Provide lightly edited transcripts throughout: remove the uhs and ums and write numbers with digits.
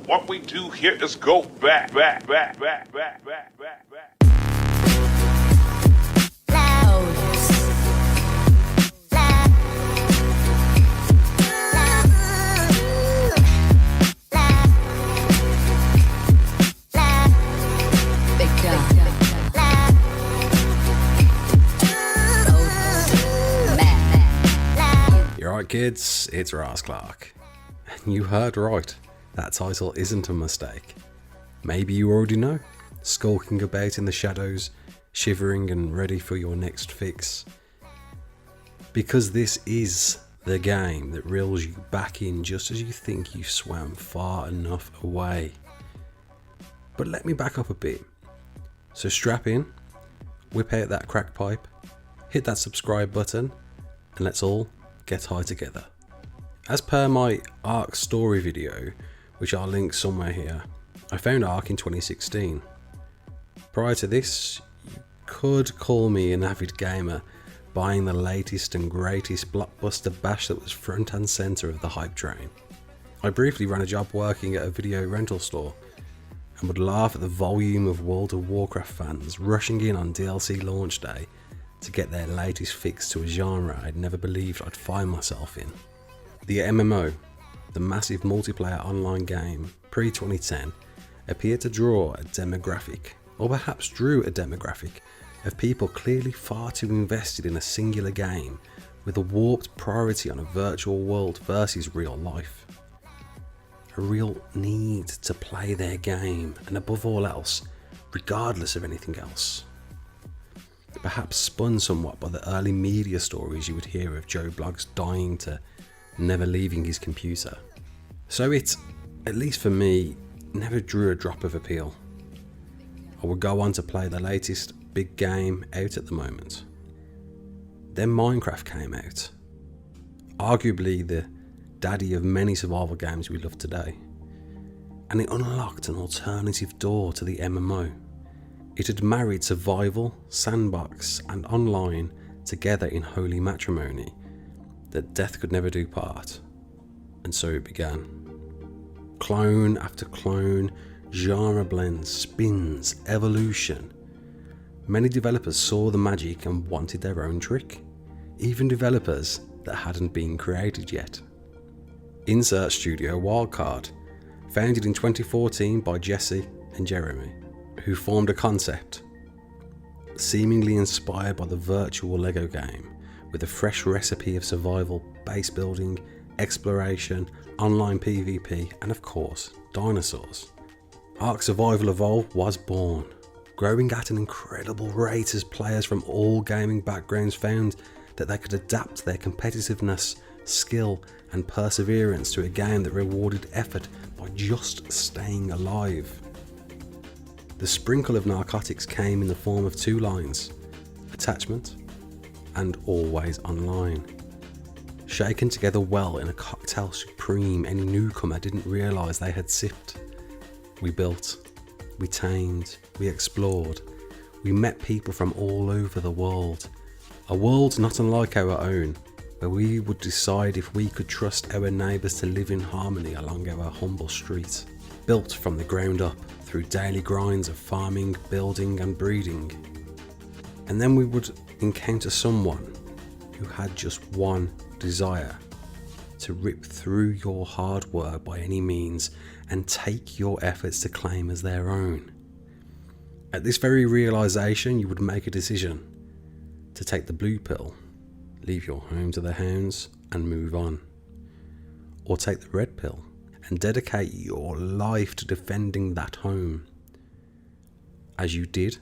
What we do here is go back. You're right, kids, it's ARK. And you heard right, that title isn't a mistake. Maybe you already know, skulking about in the shadows, shivering and ready for your next fix. Because this is the game that reels you back in just as you think you've swam far enough away. But let me back up a bit. So strap in, whip out that crack pipe, hit that subscribe button, and let's all get high together. As per my ARK story video, which I'll link somewhere here, I found ARK in 2016. Prior to this, you could call me an avid gamer, buying the latest and greatest blockbuster bash that was front and centre of the hype train. I briefly ran a job working at a video rental store, and would laugh at the volume of World of Warcraft fans rushing in on DLC launch day to get their latest fix to a genre I'd never believed I'd find myself in. The MMO, the massive multiplayer online game, pre-2010, appeared to draw a demographic, or perhaps drew a demographic, of people clearly far too invested in a singular game, with a warped priority on a virtual world versus real life. A real need to play their game, and above all else, regardless of anything else. Perhaps spun somewhat by the early media stories you would hear of Joe Bloggs dying to never leaving his computer. So it, at least for me, never drew a drop of appeal. I would go on to play the latest big game out at the moment. Then Minecraft came out, arguably the daddy of many survival games we love today, and it unlocked an alternative door to the MMO. It had married survival, sandbox and online together in holy matrimony, that death could never do part. And so it began. Clone after clone, genre blends, spins, evolution. Many developers saw the magic and wanted their own trick, even developers that hadn't been created yet. Insert Studio Wildcard, founded in 2014 by Jesse and Jeremy, who formed a concept, seemingly inspired by the virtual Lego game, with a fresh recipe of survival, base building, exploration, online PvP, and of course, dinosaurs. ARK Survival Evolved was born, growing at an incredible rate as players from all gaming backgrounds found that they could adapt their competitiveness, skill, and perseverance to a game that rewarded effort by just staying alive. The sprinkle of narcotics came in the form of two lines: attachment and always online. Shaken together well in a cocktail supreme any newcomer didn't realise they had sipped. We built, we tamed, we explored, we met people from all over the world. A world not unlike our own, where we would decide if we could trust our neighbours to live in harmony along our humble street. Built from the ground up, through daily grinds of farming, building and breeding. And then we would encounter someone who had just one desire: to rip through your hard work by any means and take your efforts to claim as their own. At this very realisation, you would make a decision to take the blue pill, leave your home to the hounds and move on, or take the red pill and dedicate your life to defending that home. As you did,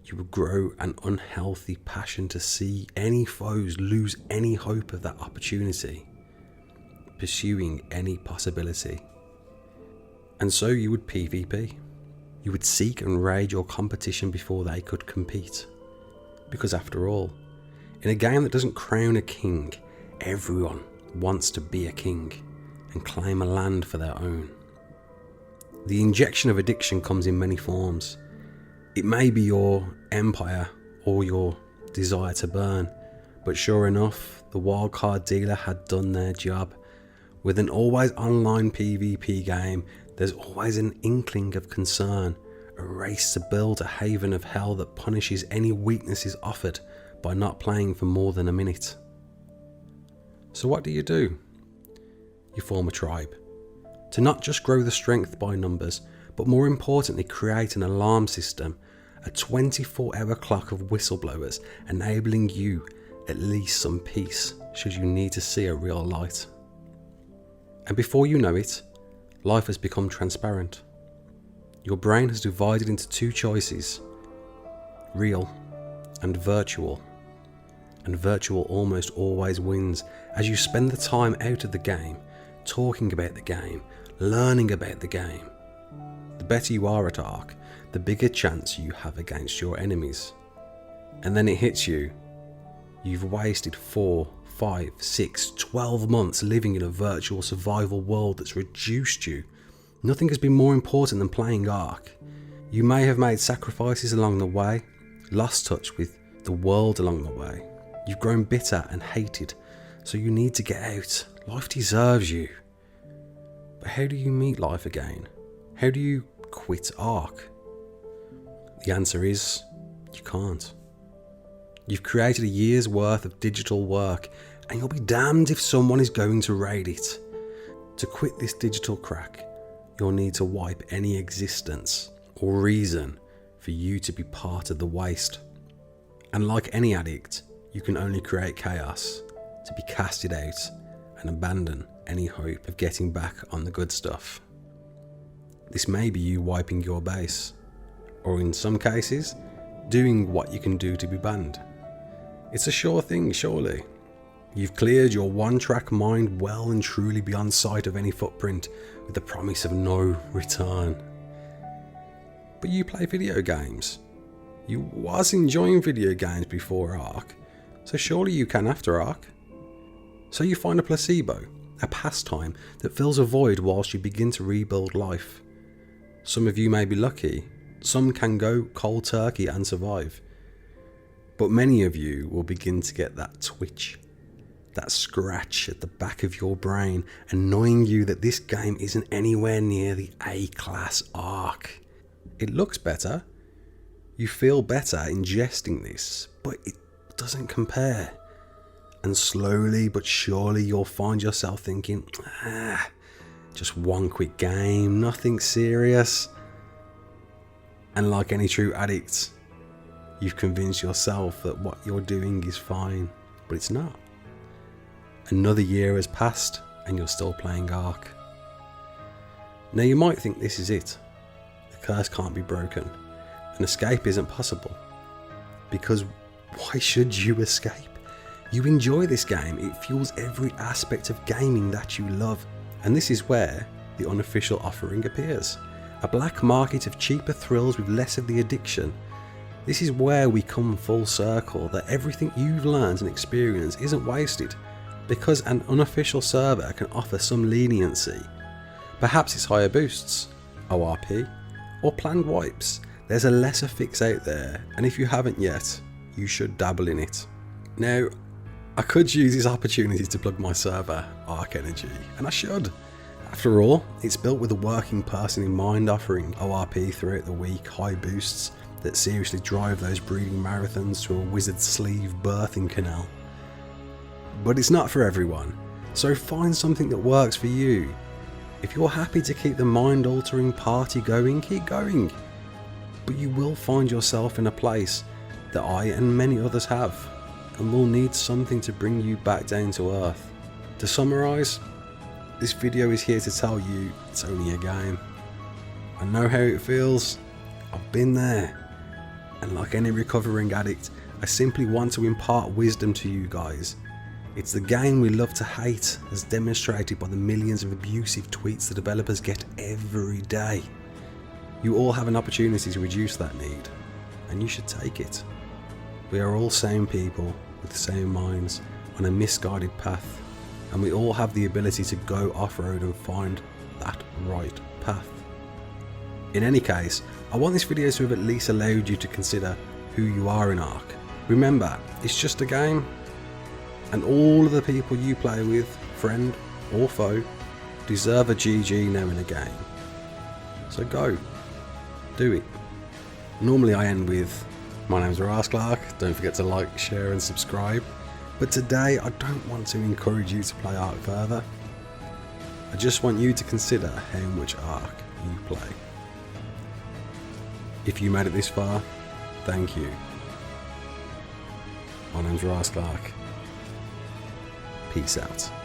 you would grow an unhealthy passion to see any foes lose any hope of that opportunity, pursuing any possibility. And so you would PvP. You would seek and raid your competition before they could compete. Because after all, in a game that doesn't crown a king, everyone wants to be a king and claim a land for their own. The injection of addiction comes in many forms. It may be your empire or your desire to burn, but sure enough, the wildcard dealer had done their job. With an always online PvP game There's always an inkling of concern, a race to build a haven of hell that punishes any weaknesses offered by not playing for more than a minute. So what do? You form a tribe, to not just grow the strength by numbers, but more importantly create an alarm system, a 24-hour clock of whistleblowers enabling you at least some peace should you need to see a real light. And before you know it, life has become transparent. Your brain has divided into two choices, real and virtual. And virtual almost always wins as you spend the time out of the game, talking about the game, learning about the game. The better you are at ARK, the bigger chance you have against your enemies. And then it hits you. You've wasted 4, 5, 6, 12 months living in a virtual survival world that's reduced you. Nothing has been more important than playing ARK. You may have made sacrifices along the way, lost touch with the world along the way. You've grown bitter and hated, so you need to get out. Life deserves you. But how do you meet life again? How do you quit ARK? The answer is, you can't. You've created a year's worth of digital work, and you'll be damned if someone is going to raid it. To quit this digital crack, you'll need to wipe any existence or reason for you to be part of the waste. And like any addict, you can only create chaos to be casted out and abandon any hope of getting back on the good stuff. This may be you wiping your base, or in some cases, doing what you can do to be banned. It's a sure thing, surely. You've cleared your one-track mind well and truly beyond sight of any footprint, with the promise of no return. But you play video games. You was enjoying video games before ARK, so surely you can after ARK. So you find a placebo, a pastime that fills a void whilst you begin to rebuild life. Some of you may be lucky, some can go cold turkey and survive. But many of you will begin to get that twitch, that scratch at the back of your brain, annoying you that this game isn't anywhere near the A-class ARK. It looks better, you feel better ingesting this, but it doesn't compare. And slowly but surely you'll find yourself thinking, just one quick game, nothing serious. And like any true addict, you've convinced yourself that what you're doing is fine, but it's not. Another year has passed and you're still playing ARK. Now you might think this is it. The curse can't be broken. An escape isn't possible. Because why should you escape? You enjoy this game, it fuels every aspect of gaming that you love. And this is where the unofficial offering appears. A black market of cheaper thrills with less of the addiction. This is where we come full circle, that everything you've learned and experienced isn't wasted, because an unofficial server can offer some leniency. Perhaps it's higher boosts, ORP, or planned wipes. There's a lesser fix out there, and if you haven't yet, you should dabble in it. Now, I could use this opportunity to plug my server, ARK Energy, and I should. After all, it's built with a working person in mind, offering ORP throughout the week, high boosts that seriously drive those breeding marathons to a wizard sleeve birthing canal. But it's not for everyone, so find something that works for you. If you're happy to keep the mind-altering party going, keep going. But you will find yourself in a place that I and many others have, and will need something to bring you back down to earth. To summarise, this video is here to tell you it's only a game. I know how it feels, I've been there, and like any recovering addict, I simply want to impart wisdom to you guys. It's the game we love to hate, as demonstrated by the millions of abusive tweets the developers get every day. You all have an opportunity to reduce that need, and you should take it. We are all same people with the same minds on a misguided path, and we all have the ability to go off-road and find that right path. In any case, I want this video to have at least allowed you to consider who you are in ARK. Remember, it's just a game, and all of the people you play with, friend or foe, deserve a GG now and again. So go, do it. Normally I end with, my name's ARK, don't forget to like, share and subscribe. But today I don't want to encourage you to play ARK further. I just want you to consider how much ARK you play. If you made it this far, thank you. My name's ARK. Peace out.